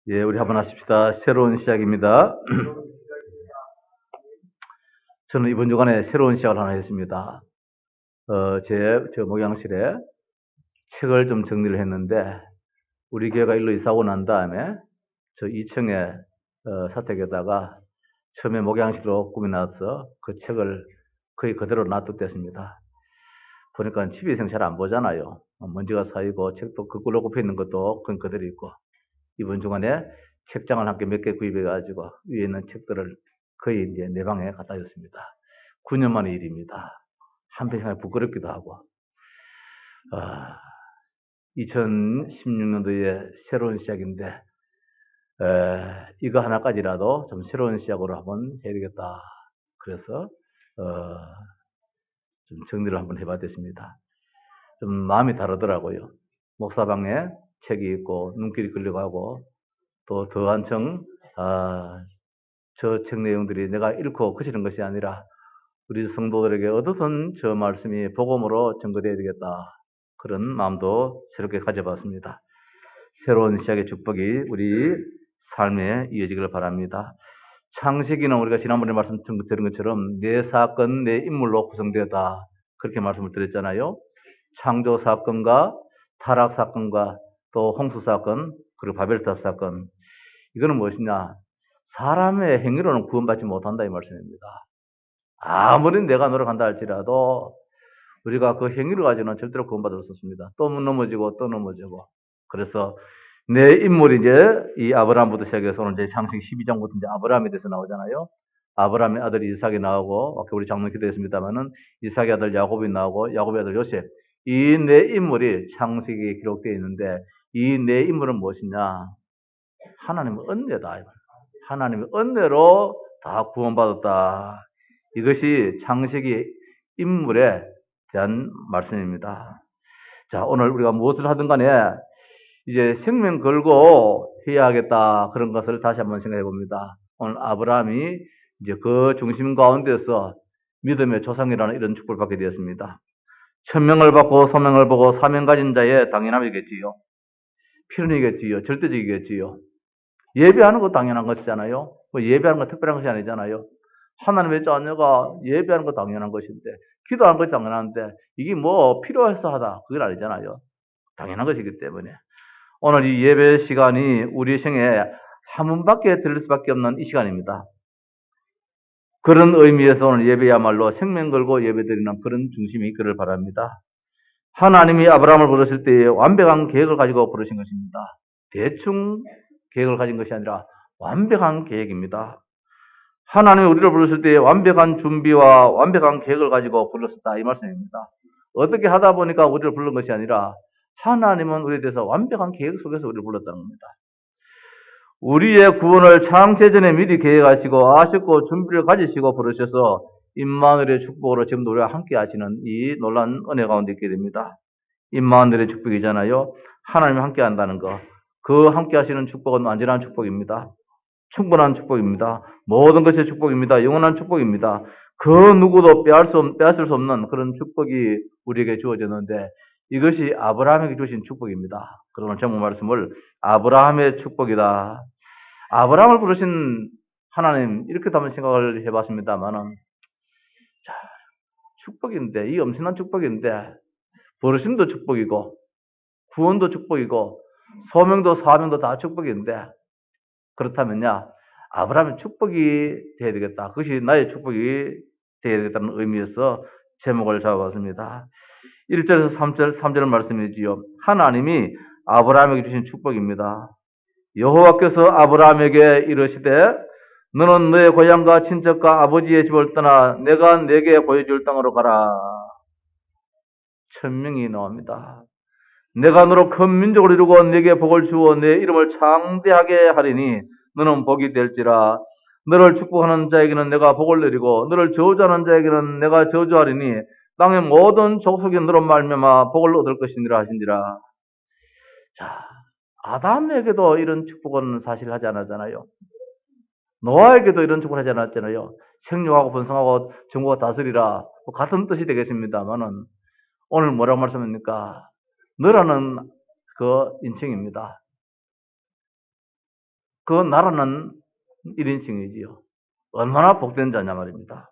예, 우리 한번 하십시다. 새로운 시작입니다. 저는 이번 주간에 새로운 시작을 하나 했습니다. 저 목양실에 책을 좀 정리를 했는데, 우리 교회가 일로 이사 오고 난 다음에 저 2층에 사택에다가 처음에 목양실로 꾸며놔서 그 책을 거의 그대로 놔뒀댔습니다. 보니까 TV에서는 잘 안 보잖아요. 먼지가 쌓이고 책도 거꾸로 굽혀 있는 것도 그건 그대로 있고, 이번 주간에 책장을 함께 몇 개 구입해가지고 위에 있는 책들을 거의 이제 내 방에 갖다 줬습니다. 9년 만의 일입니다. 한편생각에 부끄럽기도 하고, 2016년도에 새로운 시작인데, 이거 하나까지라도 좀 새로운 시작으로 한번 해야 되겠다. 그래서, 좀 정리를 한번 해봤습니다. 좀 마음이 다르더라고요. 목사방에 책이 있고, 눈길이 끌려가고, 또 더 한층, 저 책 내용들이 내가 읽고 그치는 것이 아니라 우리 성도들에게 얻어선 저 말씀이 복음으로 전거되어야 되겠다. 그런 마음도 새롭게 가져봤습니다. 새로운 시작의 축복이 우리 삶에 이어지기를 바랍니다. 창세기는 우리가 지난번에 말씀드린 것처럼 내 사건, 내 인물로 구성되었다. 그렇게 말씀을 드렸잖아요. 창조 사건과 타락 사건과 또 홍수 사건, 그리고 바벨탑 사건. 이거는 무엇이냐? 사람의 행위로는 구원받지 못한다 이 말씀입니다. 아무리 내가 노력한다 할지라도 우리가 그 행위를 가지고는 절대로 구원받을 수 없습니다. 또 넘어지고 또 넘어지고. 그래서 내 인물이 이제 이 아브라함부터 시작해서 오늘 이제 창세기 12장부터 이제 아브라함에 대해서 나오잖아요. 아브라함의 아들 이삭이 나오고, 아까 우리 장로 기도했습니다만은 이삭의 아들 야곱이 나오고, 야곱의 아들 요셉. 이 내 인물이 창세기에 기록되어 있는데, 이 내 인물은 무엇이냐? 하나님의 은혜다. 하나님의 은혜로 다 구원받았다. 이것이 창세기 인물에 대한 말씀입니다. 자, 오늘 우리가 무엇을 하든 간에 이제 생명 걸고 해야 하겠다. 그런 것을 다시 한번 생각해 봅니다. 오늘 아브라함이 이제 그 중심 가운데서 믿음의 조상이라는 이런 축복을 받게 되었습니다. 천명을 받고 소명을 보고 사명 가진 자의 당연함이겠지요. 필연이겠지요. 절대적이겠지요. 예배하는 거 당연한 것이잖아요. 뭐 예배하는 거 특별한 것이 아니잖아요. 하나님의 자녀가 예배하는 거 당연한 것인데, 기도하는 것이 당연한데, 이게 뭐 필요해서 하다. 그건 아니잖아요. 당연한 것이기 때문에. 오늘 이 예배 시간이 우리 생에 한 번밖에 들릴 수밖에 없는 이 시간입니다. 그런 의미에서 오늘 예배야말로 생명 걸고 예배드리는 그런 중심이 있기를 바랍니다. 하나님이 아브라함을 부르실 때에 완벽한 계획을 가지고 부르신 것입니다. 대충 계획을 가진 것이 아니라 완벽한 계획입니다. 하나님이 우리를 부르실 때에 완벽한 준비와 완벽한 계획을 가지고 불렀었다 이 말씀입니다. 어떻게 하다 보니까 우리를 부른 것이 아니라 하나님은 우리에 대해서 완벽한 계획 속에서 우리를 불렀다는 겁니다. 우리의 구원을 창세전에 미리 계획하시고 아셨고 준비를 가지시고 부르셔서 임마누엘의 축복으로 지금도 우리와 함께 하시는 이 놀라운 은혜 가운데 있게 됩니다. 임마누엘의 축복이잖아요. 하나님이 함께 한다는 거. 그 함께 하시는 축복은 완전한 축복입니다. 충분한 축복입니다. 모든 것의 축복입니다. 영원한 축복입니다. 그 누구도 빼앗을 수 없는 그런 축복이 우리에게 주어졌는데 이것이 아브라함에게 주신 축복입니다. 그러나 제목 말씀을 아브라함의 축복이다. 아브라함을 부르신 하나님 이렇게도 한번 생각을 해봤습니다만은 자, 축복인데 이 엄청난 축복인데 부르심도 축복이고 구원도 축복이고 소명도 사명도 다 축복인데 그렇다면야 아브라함의 축복이 되어야 되겠다. 그것이 나의 축복이 되어야 되겠다는 의미에서 제목을 잡아봤습니다. 1절에서 3절 말씀이지요. 하나님이 아브라함에게 주신 축복입니다. 여호와께서 아브라함에게 이르시되 너는 너의 고향과 친척과 아버지의 집을 떠나 내가 네게 보여줄 땅으로 가라. 천명이 나옵니다. 내가 너로 큰 민족을 이루고 네게 복을 주어 내 이름을 창대하게 하리니 너는 복이 될지라. 너를 축복하는 자에게는 내가 복을 내리고 너를 저주하는 자에게는 내가 저주하리니 땅의 모든 족속이 너로 말미암아 복을 얻을 것이니라 하신지라. 자, 아담에게도 이런 축복은 사실 하지 않았잖아요. 노아에게도 이런 축복을 하지 않았잖아요. 생육하고 번성하고 정부가 다스리라. 같은 뜻이 되겠습니다만은 오늘 뭐라고 말씀합니까? 너라는 그 인칭입니다. 그 나라는 1인칭이지요. 얼마나 복된 자냐 말입니다.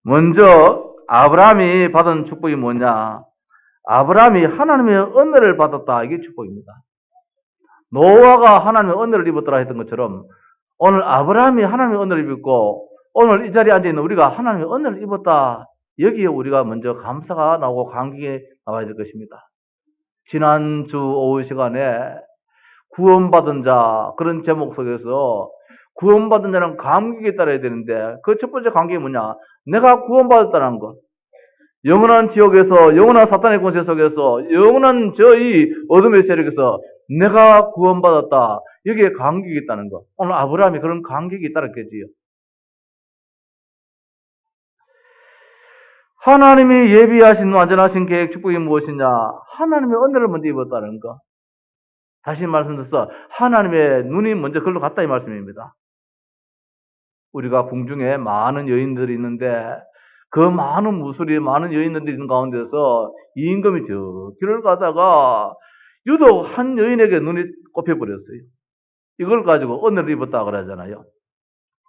먼저 아브라함이 받은 축복이 뭐냐? 아브라함이 하나님의 은혜를 받았다. 이게 축복입니다. 노아가 하나님의 은혜를 입었더라 했던 것처럼 오늘 아브라함이 하나님의 은혜를 입고 오늘 이 자리에 앉아있는 우리가 하나님의 은혜를 입었다. 여기에 우리가 먼저 감사가 나오고 감격이 나와야 될 것입니다. 지난주 오후 시간에 구원받은 자 그런 제목 속에서 구원받은 자는 감격에 따라야 되는데 그 첫 번째 감격이 뭐냐? 내가 구원받았다는 것. 영원한 지옥에서 영원한 사탄의 권세 속에서 영원한 저희 어둠의 세력에서 내가 구원받았다. 여기에 감격이 있다는 것. 오늘 아브라함이 그런 감격이 있다겠지요. 하나님이 예비하신 완전하신 계획 축복이 무엇이냐? 하나님의 은혜를 먼저 입었다는 것. 다시 말씀드려서 하나님의 눈이 먼저 그걸로 갔다 이 말씀입니다. 우리가 궁중에 많은 여인들이 있는데 그 많은 무술이 많은 여인들이 있는 가운데서 이 임금이 저 길을 가다가 유독 한 여인에게 눈이 꼽혀버렸어요. 이걸 가지고 은혜를 입었다 그러잖아요.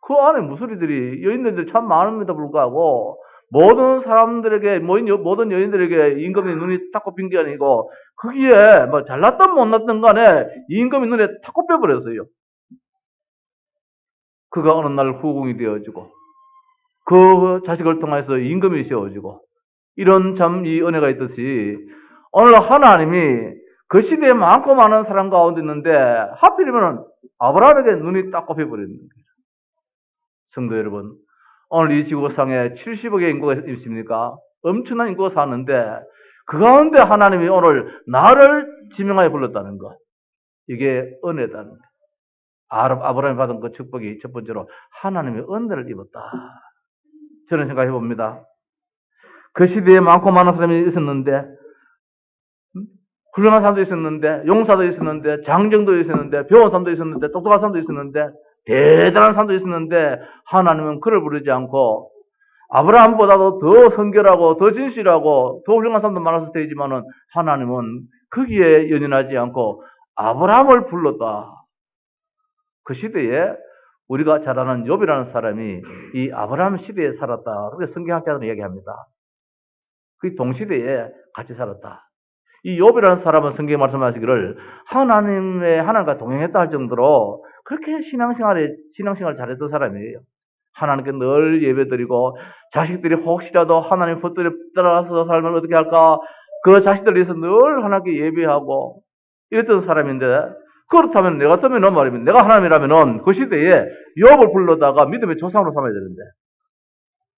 그 안에 무술이들이 여인들이 참 많음에도 불구하고 모든 사람들에게 모든 여인들에게 임금의 눈이 탁 꼽힌 게 아니고 거기에 뭐 잘났든 못났든 간에 임금의 눈에 탁 꼽혀버렸어요. 그가 어느 날 후궁이 되어지고 그 자식을 통해서 임금이 세워지고 이런 참 이 은혜가 있듯이 오늘 하나님이 그 시대에 많고 많은 사람 가운데 있는데 하필이면 아브라함에게 눈이 딱 꼽혀버리는 거예요. 성도 여러분, 오늘 이 지구상에 70억의 인구가 있습니까? 엄청난 인구가 사는데 그 가운데 하나님이 오늘 나를 지명하여 불렀다는 것. 이게 은혜다는 것. 아브라함이 받은 그 축복이 첫 번째로 하나님의 은혜를 입었다. 저는 생각해 봅니다. 그 시대에 많고 많은 사람이 있었는데 훌륭한 사람도 있었는데 용사도 있었는데 장정도 있었는데 배운 사람도 있었는데 똑똑한 사람도 있었는데 대단한 사람도 있었는데 하나님은 그를 부르지 않고 아브라함보다도 더 성결하고 더 진실하고 더 훌륭한 사람도 많았을 테지만은 하나님은 거기에 연연하지 않고 아브라함을 불렀다. 그 시대에 우리가 잘 아는 욥이라는 사람이 이 아브라함 시대에 살았다. 그렇게 성경학자들은 이야기합니다. 그 동시대에 같이 살았다. 이 욥이라는 사람은 성경에 말씀하시기를 하나님과 동행했다 할 정도로 그렇게 신앙생활을 잘했던 사람이에요. 하나님께 늘 예배드리고 자식들이 혹시라도 하나님 법도에 따라서 살면 어떻게 할까? 그 자식들을 위해서 늘 하나님께 예배하고 이랬던 사람인데 그렇다면 내가 뜨면 말이면 내가 하나님이라면은 그 시대에 욥을 불러다가 믿음의 조상으로 삼아야 되는데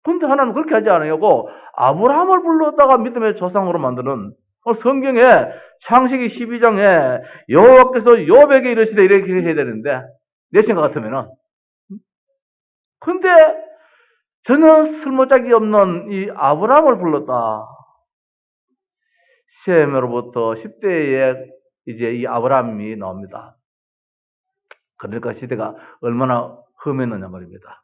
근데 하나님은 그렇게 하지 않으려고 아브라함을 불러다가 믿음의 조상으로 만드는 성경에 창세기 12장에 여호와께서 욥에게 이르시되 이렇게 해야 되는데 내 생각 같으면은 근데 전혀 쓸모짝이 없는 이 아브라함을 불렀다. 셈으로부터 10대에 이제 이 아브라함이 나옵니다. 그러니까 시대가 얼마나 험했느냐 말입니다.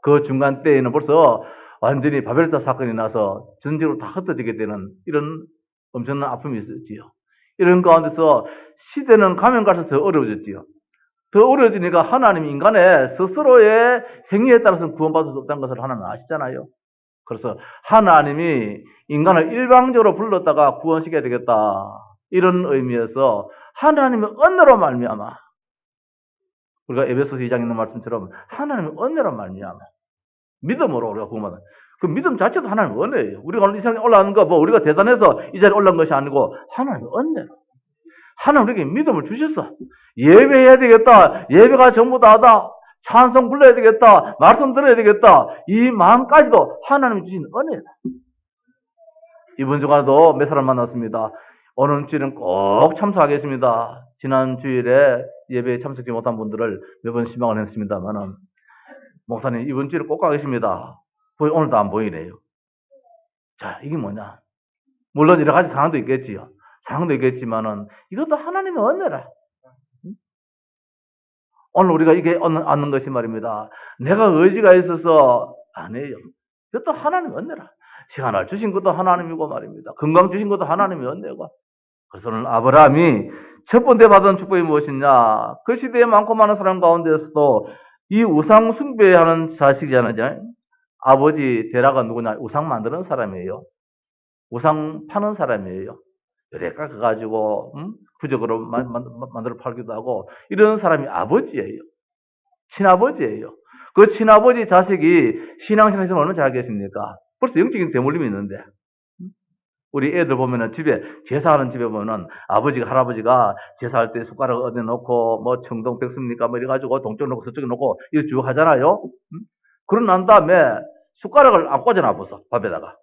그 중간 때에는 벌써 완전히 바벨탑 사건이 나서 전쟁으로 다 흩어지게 되는 이런 엄청난 아픔이 있었지요. 이런 가운데서 시대는 가면 갈수록 더 어려워졌지요. 더 어려워지니까 하나님 인간의 스스로의 행위에 따라서는 구원받을 수 없다는 것을 하나님은 아시잖아요. 그래서 하나님이 인간을 일방적으로 불렀다가 구원시켜야 되겠다. 이런 의미에서 하나님의 은혜로 말미암아 우리가 에베소서 2장에 있는 말씀처럼 하나님의 은혜로 말미암아 믿음으로 우리가 구원받는 그 믿음 자체도 하나님의 은혜예요. 우리가 오늘 이 세상에 올라가는 거 우리가 대단해서 이 자리에 올라간 것이 아니고 하나님의 은혜로 하나님 우리에게 믿음을 주셨어. 예배해야 되겠다. 예배가 전부다하다. 찬송 불러야 되겠다. 말씀 들어야 되겠다. 이 마음까지도 하나님이 주신 은혜다. 이번 주간에도 몇 사람 만났습니다. 오늘 주일은 꼭 참석하겠습니다. 지난 주일에 예배에 참석하지 못한 분들을 몇 번 신방을 했습니다만은 목사님 이번 주일에 꼭 가겠습니다. 오늘도 안 보이네요. 자, 이게 뭐냐? 물론 여러 가지 상황도 있겠지요. 상황도 있겠지만은 이것도 하나님의 은혜라. 오늘 우리가 이게 얻는 것이 말입니다. 내가 의지가 있어서 아니에요. 이것도 하나님의 은혜라. 시간을 주신 것도 하나님이고 말입니다. 건강 주신 것도 하나님의 은혜고. 그래서 오늘 아브라함이 첫 번째 받은 축복이 무엇이냐? 그 시대에 많고 많은 사람 가운데서 이 우상 숭배하는 자식이잖아요. 아버지 데라가 누구냐? 우상 만드는 사람이에요. 우상 파는 사람이에요. 요래가 가가지고 부적으로 만들어 팔기도 하고 이런 사람이 아버지예요. 친아버지예요. 그 친아버지 자식이 신앙생활에서 얼마나 잘 계십니까? 벌써 영적인 대물림이 있는데 우리 애들 보면은 집에 제사하는 집에 보면은 아버지가 할아버지가 제사할 때 숟가락 어디 놓고 뭐 청동 백습니까 뭐 이래가지고 동쪽 놓고 서쪽에 놓고 이렇게 쭉 하잖아요. 그러고 난 다음에 숟가락을 안 꽂아놔 벌써 밥에다가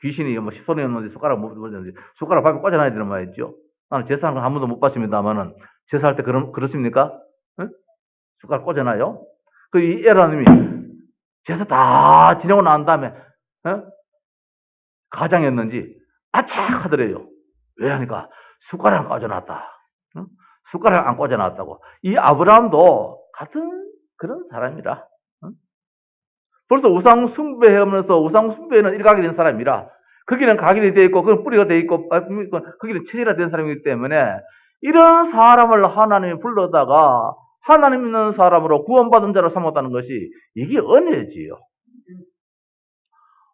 귀신이 뭐 손이 없는데 숟가락 못 꽂는지 숟가락 밥에 꽂아놔야 되는 말이죠. 나는 제사하는 걸 한 번도 못 봤습니다만은 제사할 때 그렇습니까? 응? 숟가락 꽂아놔요. 그 이 에라님이 제사 다 지내고 난 다음에 가장했는지 아착 하더래요. 왜 하니까 숟가락 안 꽂아놨다. 응? 숟가락 안 꽂아놨다고. 이 아브라함도 같은 그런 사람이라. 응? 벌써 우상 숭배하면서 우상 숭배는 일각이 된 사람이라. 거기는 각인이 되어 있고 그건 뿌리가 되어 있고 거기는 체질화 된 사람이기 때문에 이런 사람을 하나님이 불러다가 하나님 있는 사람으로 구원받은 자로 삼았다는 것이 이게 은혜지요.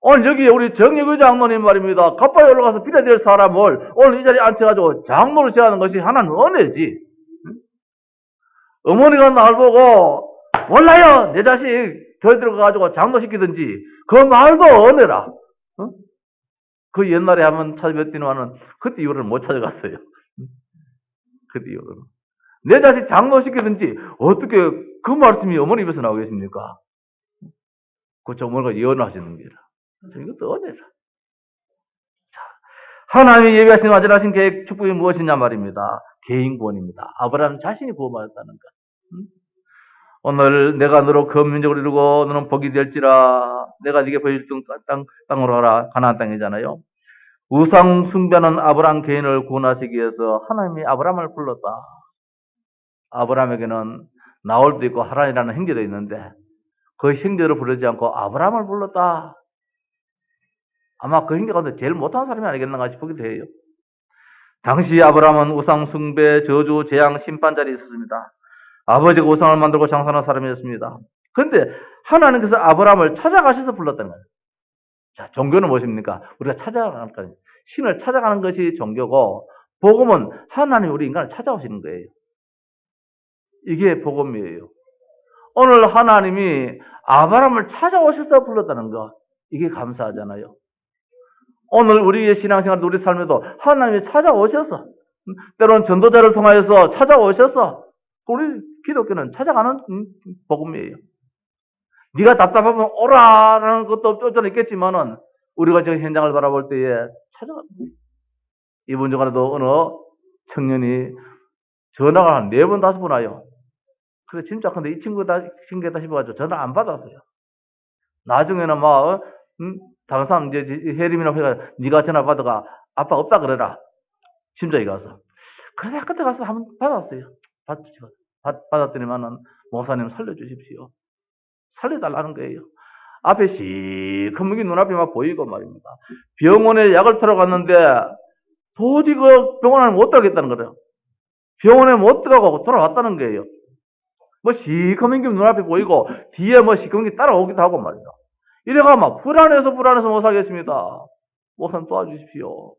오늘 여기 우리 정예교 장로님 말입니다. 갑바에 올라가서 빌어야 될 사람을 오늘 이 자리에 앉혀가지고 장로를 세하는 것이 하나님 은혜지. 어머니가 날 보고 몰라요 내 자식 교회 들어가가지고 장로 시키든지 그 말도 은혜라. 그 옛날에 한번 찾아뵀더니만은 그때 이후로는 못 찾아갔어요. 그때 이후로는 내 자식 장로 시키든지 어떻게 그 말씀이 어머니 입에서 나오겠습니까? 그 어머니가 예언을 하시는 게라. 이것도 은혜라. 자, 하나님이 예비하신 완전하신 계획 축복이 무엇이냐 말입니다. 개인 구원입니다. 아브라함 자신이 구원받았다는 것. 오늘 내가 너로 그 민족을 이루고 너는 복이 될지라 내가 네게 보여줄 땅으로 하라. 가나안 땅이잖아요. 우상 숭배하는 아브라함 개인을 구원하시기 위해서 하나님이 아브라함을 불렀다. 아브라함에게는 나홀도 있고 하란이라는 형제도 있는데 그 형제를 부르지 않고 아브라함을 불렀다. 아마 그 형제 가운데 제일 못한 사람이 아니겠는가 싶기도 해요. 당시 아브라함은 우상 숭배, 저주, 재앙, 심판 자리에 있었습니다. 아버지가 우상을 만들고 장사하는 사람이었습니다. 그런데 하나님께서 아브라함을 찾아가셔서 불렀다는 거예요. 자, 종교는 무엇입니까? 우리가 찾아가는 거예요. 신을 찾아가는 것이 종교고 복음은 하나님이 우리 인간을 찾아오시는 거예요. 이게 복음이에요. 오늘 하나님이 아브라함을 찾아오셔서 불렀다는 거 이게 감사하잖아요. 오늘 우리의 신앙생활도 우리 삶에도 하나님이 찾아오셔서 때로는 전도자를 통하여서 찾아오셔서 우리 기독교는 찾아가는 복음이에요. 네가 답답하면 오라라는 것도 쫓아는 있겠지만은 우리가 저 현장을 바라볼 때에 찾아갑니다. 이번 주간에도 어느 청년이 전화가 한 4번, 5번 와요. 그래 진짜 근데 이 친구다 싶어가지고 전화 안 받았어요. 나중에는 막 다른 사람 이제 혜림이나 회가 네가 전화 받아가 아빠 없다 그래라. 심장이 가서 그래 그때 가서 한번 받았어요. 받았더니만은 목사님 살려주십시오. 살려달라는 거예요. 앞에 시커멓게 눈앞이 막 보이고 말입니다. 병원에 약을 타러 갔는데 도저히 그 병원에 못 들어가겠다는 거예요. 병원에 못 들어가고 돌아왔다는 거예요. 뭐 시커멓게 눈앞에 보이고 뒤에 뭐 시커멓게 따라오기도 하고 말이다. 이래가 막 불안해서 못 살겠습니다. 목사님 도와주십시오.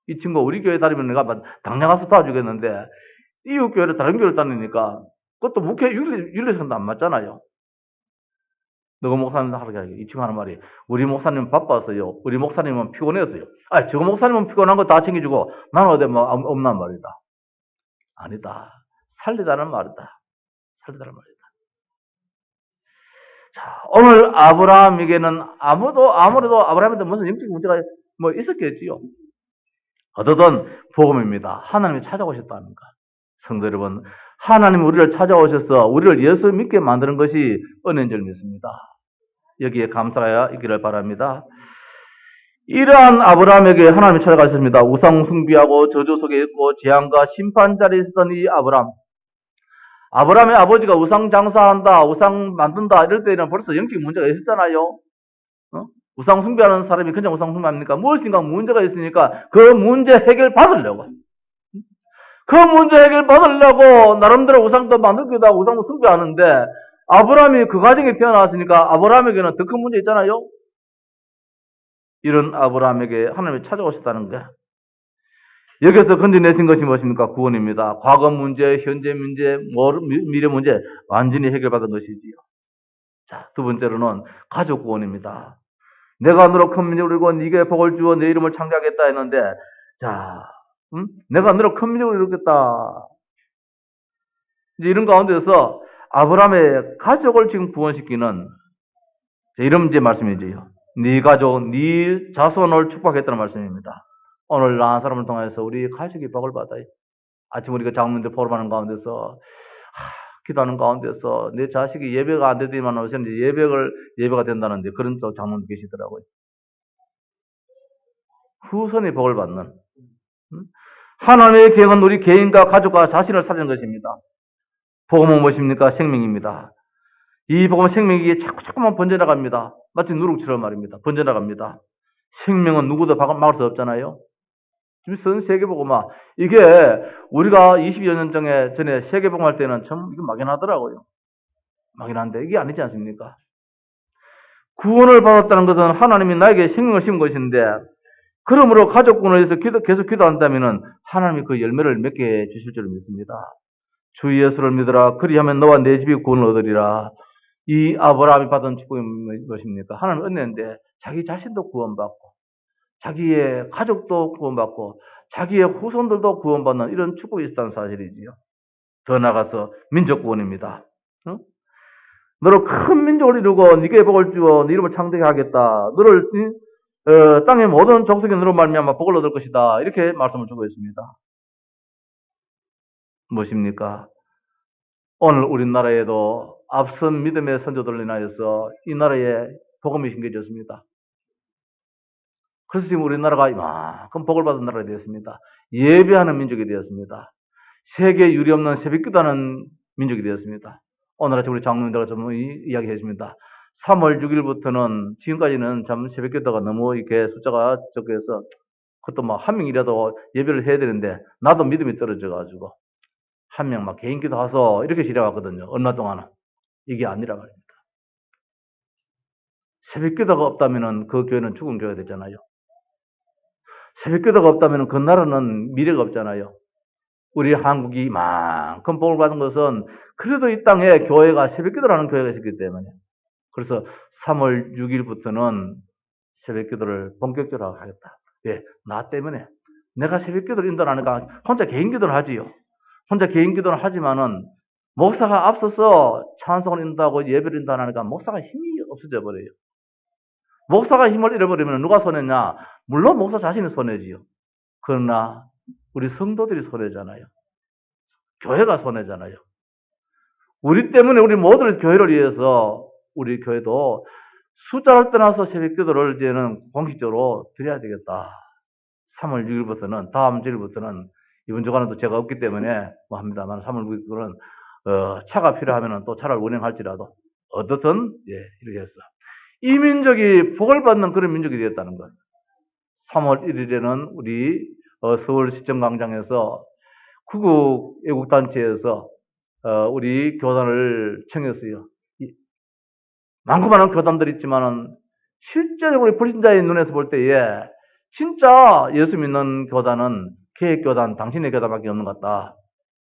이 친구 우리 교회 다니면 내가 당장 가서 도와주겠는데 이웃 교회를 다른 교회를 다니니까 그것도 목회 윤리성도 안 맞잖아요. 너가 목사님 하라게 이 친구 하는 말이 우리 목사님은 바빠서요. 우리 목사님은 피곤해서요. 아, 저 목사님은 피곤한 거 다 챙겨주고 나는 어디 뭐 없난 말이다. 아니다. 살리다는 말이다. 살리다는 말이다. 자, 오늘 아브라함에게는 아무래도 아브라함한테 무슨 영적 문제가 뭐 있었겠지요. 어떠든 복음입니다. 하나님이 찾아오셨다는 것. 성도 여러분, 하나님이 우리를 찾아오셔서 우리를 예수 믿게 만드는 것이 은혜인 줄 믿습니다. 여기에 감사가 있기를 바랍니다. 이러한 아브라함에게 하나님이 찾아가셨습니다. 우상 숭배하고 저주 속에 있고 재앙과 심판 자리에 있었던 이 아브라함. 아브라함의 아버지가 우상 장사한다, 우상 만든다 이럴 때는 벌써 영적 문제가 있었잖아요. 우상 숭배하는 사람이 그냥 우상 숭배합니까? 무엇인가 문제가 있으니까 그 문제 해결 받으려고. 그 문제 해결 받으려고 나름대로 우상도 만들기도 하고 우상도 숭배하는데 아브라함이 그 가정에 태어났으니까 아브라함에게는 더 큰 문제 있잖아요. 이런 아브라함에게 하나님이 찾아오셨다는 거야. 여기서 건져내신 것이 무엇입니까? 구원입니다. 과거 문제, 현재 문제, 미래 문제 완전히 해결받은 것이지요. 자, 두 번째로는 가족 구원입니다. 내가 너로 큰 민족을 이루고 네게 복을 주어 내 이름을 창대하겠다 했는데, 자, 내가 너로 큰 민족을 이루겠다. 이제 이런 가운데서 아브라함의 가족을 지금 구원시키는 이런 이제 말씀이지요. 네 가족, 네 자손을 축복했다는 말씀입니다. 오늘 나한 사람을 통해서 우리 가족이 복을 받아요. 아침 우리가 장로님들 포럼하는 가운데서 기도하는 가운데서 내 자식이 예배가 안 되더니만 요새는 예배가 된다는데 그런 또 장로님 계시더라고요. 후손이 복을 받는 하나님의 계획은 우리 개인과 가족과 자신을 살리는 것입니다. 복음은 무엇입니까? 생명입니다. 이 복음은 생명이 자꾸만 번져나갑니다. 마치 누룩처럼 말입니다. 번져나갑니다. 생명은 누구도 막을 수 없잖아요. 지금 전 세계복음화 이게 우리가 20여 년 전에 세계복음할 때는 참 이거 막연하더라고요. 막연한데 이게 아니지 않습니까? 구원을 받았다는 것은 하나님이 나에게 생명을 심은 것인데 그러므로 가족 구원을 위해서 계속 기도한다면 하나님이 그 열매를 맺게 주실 줄 믿습니다. 주 예수를 믿으라. 그리하면 너와 내 집이 구원을 얻으리라. 이 아브라함이 받은 축복이 무엇입니까? 하나님 은혜인데 자기 자신도 구원받고 자기의 가족도 구원받고 자기의 후손들도 구원받는 이런 축복이 있다는 사실이지요. 더 나아가서 민족 구원입니다. 너를 큰 민족을 이루고 네게 복을 주어 네 이름을 창대하게 하겠다. 너를 땅의 모든 족속이 너로 말미암아 복을 얻을 것이다. 이렇게 말씀을 주고 있습니다. 무엇입니까? 오늘 우리나라에도 앞선 믿음의 선조들로 인하여서 이 나라에 복음이 심겨졌습니다. 그래서 지금 우리나라가 이만큼 복을 받은 나라가 되었습니다. 예배하는 민족이 되었습니다. 세계 유리 없는 새벽기도하는 민족이 되었습니다. 오늘 아침 우리 장로님들과 좀 이야기해 줍니다. 3월 6일부터는 지금까지는 참 새벽기도가 너무 이렇게 숫자가 적어서 그것도 뭐 한 명이라도 예배를 해야 되는데 나도 믿음이 떨어져가지고 한 명 막 개인기도 하소 이렇게 지내왔거든요. 얼마 동안은. 이게 아니라 말입니다. 새벽기도가 없다면 그 교회는 죽은 교회가 되잖아요. 새벽기도가 없다면 그 나라는 미래가 없잖아요. 우리 한국이 이만큼 복을 받은 것은 그래도 이 땅에 교회가 새벽기도를 하는 교회가 있었기 때문에 그래서 3월 6일부터는 새벽기도를 본격적으로 하겠다. 왜? 나 때문에. 내가 새벽기도를 인도하니까 혼자 개인기도를 하지요. 혼자 개인기도를 하지만은 목사가 앞서서 찬송을 인도하고 예배를 인도하니까 목사가 힘이 없어져 버려요. 목사가 힘을 잃어버리면 누가 손해냐? 물론 목사 자신이 손해지요. 그러나 우리 성도들이 손해잖아요. 교회가 손해잖아요. 우리 때문에 우리 모든 교회를 위해서 우리 교회도 숫자를 떠나서 새벽기도를 이제는 공식적으로 드려야 되겠다. 3월 6일부터는 다음 주일부터는 이번 주간에도 제가 없기 때문에 뭐 합니다만 3월 6일부터는 차가 필요하면 또 차를 운행할지라도 어떻든 이렇게 해서 이 민족이 복을 받는 그런 민족이 되었다는 거예요. 3월 1일에는 우리 서울시청광장에서 구국 애국단체에서 우리 교단을 청했어요. 많고 많은 교단들이 있지만은 실제적으로 우리 불신자의 눈에서 볼 때에 진짜 예수 믿는 교단은 계획교단, 당신의 교단밖에 없는 것 같다.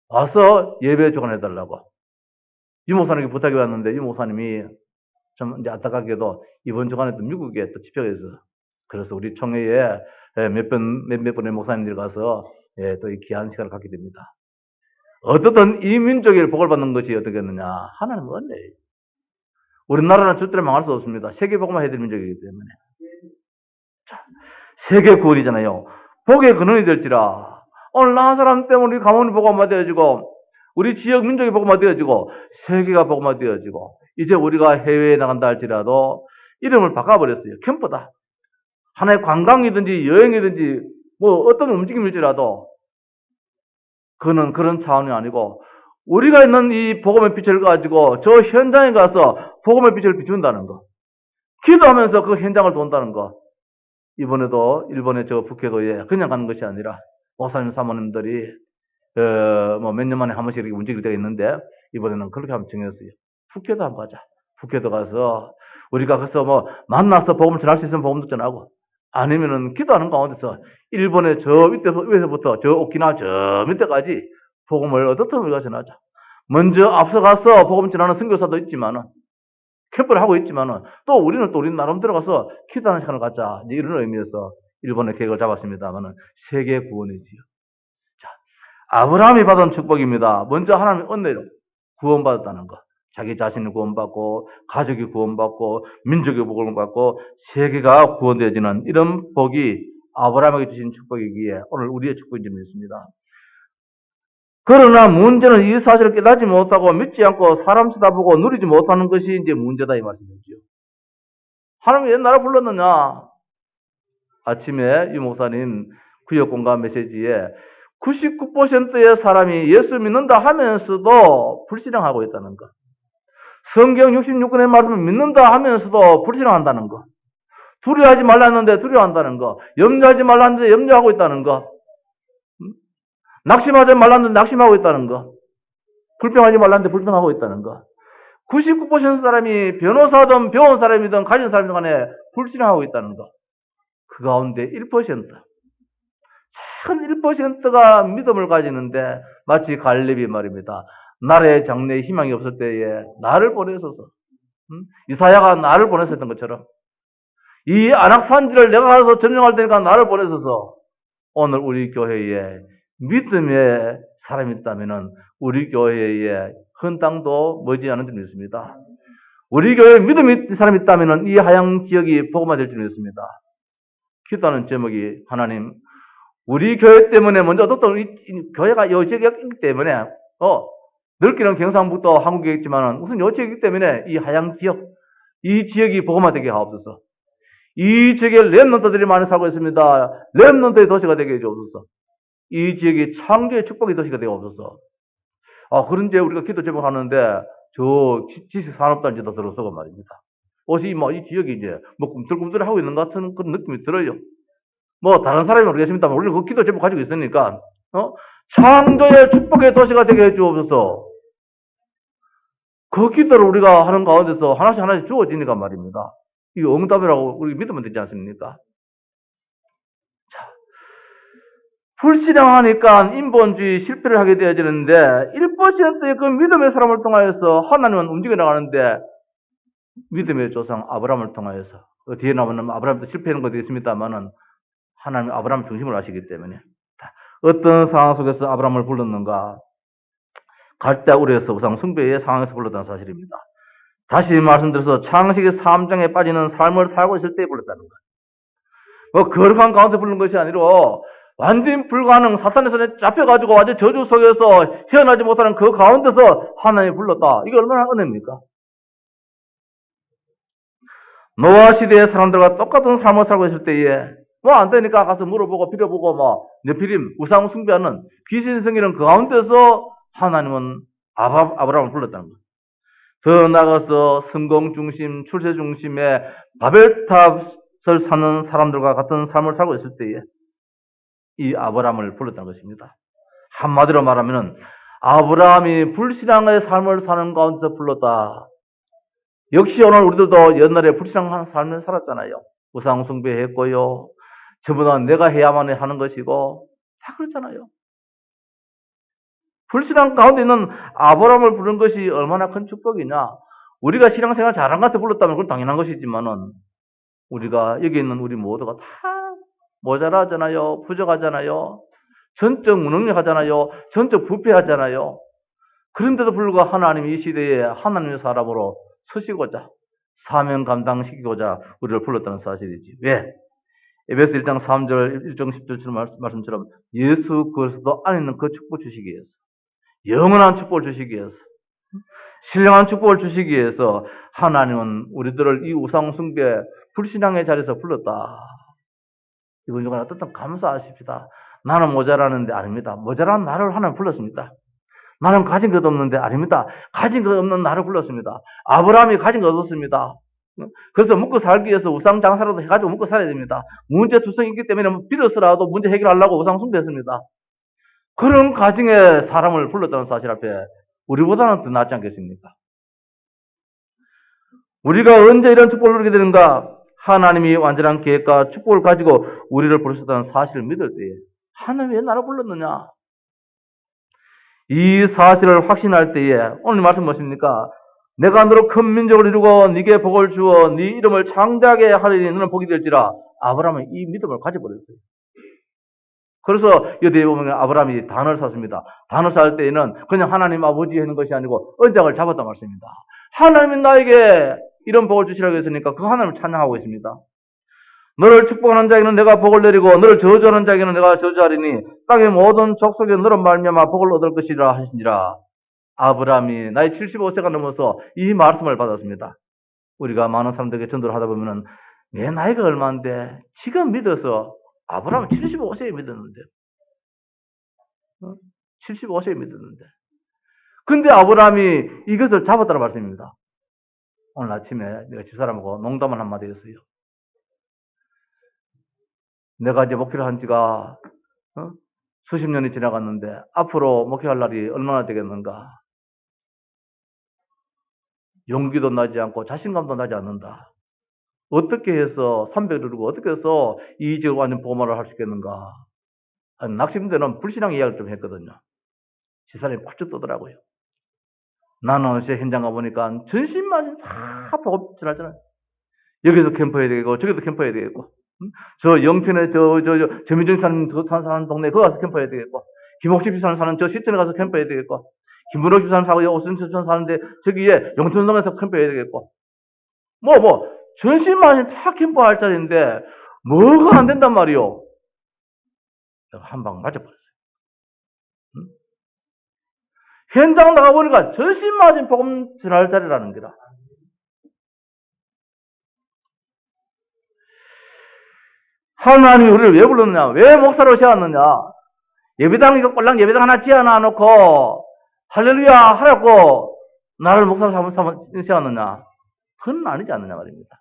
와서 예배 주관해달라고. 유 목사님께 부탁이 왔는데 유 목사님이 좀 이제 안타깝게도 이번 주간에 또 미국에 또 집회가 있어. 그래서 우리 총회에 몇 분의 목사님들이 가서 또 이 귀한 시간을 갖게 됩니다. 어떻든 이 민족의 복을 받는 것이 어떻게 했느냐? 하나님은 은혜예요. 우리나라는 절대로 망할 수 없습니다. 세계 복음화 해야 될 민족이기 때문에. 자, 세계 구원이잖아요. 복의 근원이 될지라. 오늘 나한 사람 때문에 우리 가문이 복음화 되어지고 우리 지역 민족이 복음화 되어지고 세계가 복음화 되어지고 이제 우리가 해외에 나간다 할지라도 이름을 바꿔버렸어요. 캠프다. 하나의 관광이든지 여행이든지 뭐 어떤 움직임일지라도 그는 그런 차원이 아니고 우리가 있는 이 복음의 빛을 가지고 저 현장에 가서 복음의 빛을 비춘다는 거. 기도하면서 그 현장을 돈다는 거. 이번에도 일본의 저 북해도에 그냥 가는 것이 아니라 목사님 사모님들이 뭐 몇 년 만에 한 번씩 이렇게 움직일 때가 있는데, 이번에는 그렇게 한번 정했어요. 북교도 한번 가자. 북교도 가서, 우리가 가서 뭐, 만나서 복음을 전할 수 있으면 복음도 전하고, 아니면은 기도하는 가운데서, 일본의 저 위에서부터 저 오키나와 저 밑에까지 복음을 어떻든 우리가 전하자. 먼저 앞서가서 복음 전하는 선교사도 있지만은, 캠프를 하고 있지만은, 또 우리는 또 우리 나름 들어가서 기도하는 시간을 갖자. 이제 이런 의미에서 일본의 계획을 잡았습니다만은, 세계 구원이지요. 자, 아브라함이 받은 축복입니다. 먼저 하나님의 은혜로 구원받았다는 것. 자기 자신을 구원받고, 가족이 구원받고, 민족의 복을 받고, 세계가 구원되어지는 이런 복이 아브라함에게 주신 축복이기에 오늘 우리의 축복인 줄 믿습니다. 그러나 문제는 이 사실을 깨닫지 못하고 믿지 않고 사람 쳐다보고 누리지 못하는 것이 이제 문제다 이 말씀이죠. 하나님이 왜 나를 불렀느냐? 아침에 유 목사님 구역공감 메시지에 99%의 사람이 예수 믿는다 하면서도 불신앙하고 있다는 것. 성경 66권의 말씀을 믿는다 하면서도 불신앙한다는 것. 두려워하지 말랐는데 두려워한다는 것. 염려하지 말랐는데 염려하고 있다는 것. 낙심하지 말랐는데 낙심하고 있다는 것. 불평하지 말랐는데 불평하고 있다는 것. 99% 사람이 변호사든 배운 사람이든 가진 사람이든 간에 불신앙하고 있다는 것. 그 가운데 1%, 작은 1%가 믿음을 가지는데 마치 갈렙이 말입니다. 나라의 장래에 희망이 없을 때에 나를 보내소서. 이사야가 나를 보내셨던 것처럼 이 안악산지를 내가 가서 점령할 테니까 나를 보내소서. 오늘 우리 교회에 믿음의 사람이 있다면 우리 교회에 헌 땅도 머지않은 줄 믿습니다. 우리 교회에 믿음의 사람이 있다면 이 하양 지역이 복음화될 줄 믿습니다. 기도하는 제목이 하나님 우리 교회 때문에 먼저 어떤 교회가 요 지역이 있기 때문에 넓기는 경상북도 한국에 있지만 우선 요 지역이기 때문에 이 하양 지역 이 지역이 복음화되게 하옵소서. 이 지역에 렘넌트들이 많이 살고 있습니다. 렘넌트의 도시가 되게 해주옵소서. 이 지역이 창조의 축복의 도시가 되게 하옵소서. 그런 데 우리가 기도 제목하는데 저 지식산업단지도 들어서고 말입니다. 옷이 이 지역이 이제 꿈틀꿈틀 하고 있는 것 같은 그런 느낌이 들어요. 다른 사람이 모르겠습니다만 우리는 그 기도 제목 가지고 있으니까 창조의 축복의 도시가 되게 해주옵소서. 그 기도를 우리가 하는 가운데서 하나씩 주어지니까 말입니다. 이 응답이라고 우리 믿으면 되지 않습니까? 자, 불신앙하니까 인본주의 실패를 하게 되어지는데 1%의 그 믿음의 사람을 통하여서 하나님은 움직여 나가는데 믿음의 조상 아브라함을 통하여서 뒤에 나오는 아브라함도 실패하는 것도 있습니다만은 하나님 아브라함 중심으로 하시기 때문에 어떤 상황 속에서 아브라함을 불렀는가? 갈대우르에서 우상 숭배의 상황에서 불렀다는 사실입니다. 다시 말씀드려서 창세기 3장에 빠지는 삶을 살고 있을 때 불렀다는 거예요. 거룩한 가운데 부른 것이 아니라 완전히 불가능 사탄의 손에 잡혀가지고 완전 저주 속에서 헤어나지 못하는 그 가운데서 하나님이 불렀다. 이게 얼마나 은혜입니까? 노아 시대의 사람들과 똑같은 삶을 살고 있을 때에 안 되니까 가서 물어보고 빌어보고 네피림 우상 숭배하는 귀신 성기는 그 가운데서 하나님은 아브라함을 불렀다는 거예요. 더 나아가서 성공 중심, 출세 중심의 바벨탑을 사는 사람들과 같은 삶을 살고 있을 때에 이 아브라함을 불렀다는 것입니다. 한마디로 말하면 아브라함이 불신앙의 삶을 사는 가운데서 불렀다. 역시 오늘 우리들도 옛날에 불신앙한 삶을 살았잖아요. 우상 숭배했고요. 전부 다 내가 해야만 하는 것이고 다 그렇잖아요. 불신앙 가운데 있는 아브라함을 부른 것이 얼마나 큰 축복이냐. 우리가 신앙생활 잘한 것 같아 불렀다면 그건 당연한 것이지만은 우리가 여기 있는 우리 모두가 다 모자라잖아요. 부족하잖아요. 전적 무능력하잖아요. 전적 부패하잖아요. 그런데도 불구하고 하나님이 이 시대에 하나님의 사람으로 서시고자 사명 감당시키고자 우리를 불렀다는 사실이지. 왜? 에베소 1장 3절 1장 10절 말씀처럼 예수 그리스도 안에 있는 그 축복 주시기 위해서 영원한 축복을 주시기 위해서 신령한 축복을 주시기 위해서 하나님은 우리들을 이 우상 숭배 불신앙의 자리에서 불렀다. 이건 정말 어떻든 감사하십시다. 나는 모자라는데 아닙니다. 모자란 나를 하나님 불렀습니다. 나는 가진 것 없는데 아닙니다. 가진 것 없는 나를 불렀습니다. 아브라함이 가진 것 없었습니다. 그래서 먹고 살기 위해서 우상 장사라도 해가지고 먹고 살아야 됩니다. 문제 투성이 있기 때문에 빌어서라도 문제 해결하려고 우상 숭배했습니다. 그런 가정에 사람을 불렀다는 사실 앞에 우리보다는 더 낫지 않겠습니까? 우리가 언제 이런 축복을 누리게 되는가? 하나님이 완전한 계획과 축복을 가지고 우리를 부르셨다는 사실을 믿을 때에 하나님이 왜 나를 불렀느냐? 이 사실을 확신할 때에 오늘 말씀 무엇입니까? 내가 너로 큰 민족을 이루고 네게 복을 주어 네 이름을 창대하게 하리니 너는 복이 될지라. 아브라함은 이 믿음을 가져버렸어요. 그래서 여기에 보면 아브라함이 단을 샀습니다. 단을 살 때에는 그냥 하나님 아버지 하는 것이 아니고 언약을 잡았단 말씀입니다. 하나님이 나에게 이런 복을 주시라고 했으니까 그 하나님을 찬양하고 있습니다. 너를 축복하는 자에게는 내가 복을 내리고 너를 저주하는 자에게는 내가 저주하리니 땅의 모든 족속에 너로 말미암아 복을 얻을 것이라 하신지라. 아브라함이 나이 75세가 넘어서 이 말씀을 받았습니다. 우리가 많은 사람들에게 전도를 하다 보면은 내 나이가 얼마인데 지금 믿어서 아브라함은 75세에 믿었는데 75세에 믿었는데 근데 아브라함이 이것을 잡았다는 말씀입니다. 오늘 아침에 내가 집사람하고 농담을 한마디 했어요. 내가 이제 목회를 한 지가 수십 년이 지나갔는데 앞으로 목회할 날이 얼마나 되겠는가. 용기도 나지 않고 자신감도 나지 않는다. 어떻게 해서 300을 이루고 어떻게 해서 이 지역을 완전 보호를 할 수 있겠는가. 낙심되는 불신앙 이야기를 좀 했거든요. 집사람이 팍 떠더라고요. 나는 어제 현장 가보니까 전신마신 다 보급질하잖아요. 여기서 캠프해야 되겠고 저기도 캠프해야 되겠고 저 영천에 저민정 사는 동네 거기 가서 캠프해야 되겠고 김옥식 집사람 사는 저 시천에 가서 캠프해야 되겠고 김문옥 집사람 사고 오순천 사는데 저기에 영천동에서 캠프해야 되겠고 전신마신 다 캠프할 자리인데 뭐가 안 된단 말이요. 내가 한 방 맞아버렸어요. 현장 나가보니까 전신마신 복음 전할 자리라는 거라. 하나님이 우리를 왜 불렀느냐? 왜 목사로 세웠느냐? 예배당 이거 꼴랑 예배당 하나 지어놔 놓고 할렐루야 하라고 나를 목사로 세웠느냐? 그건 아니지 않느냐 말입니다.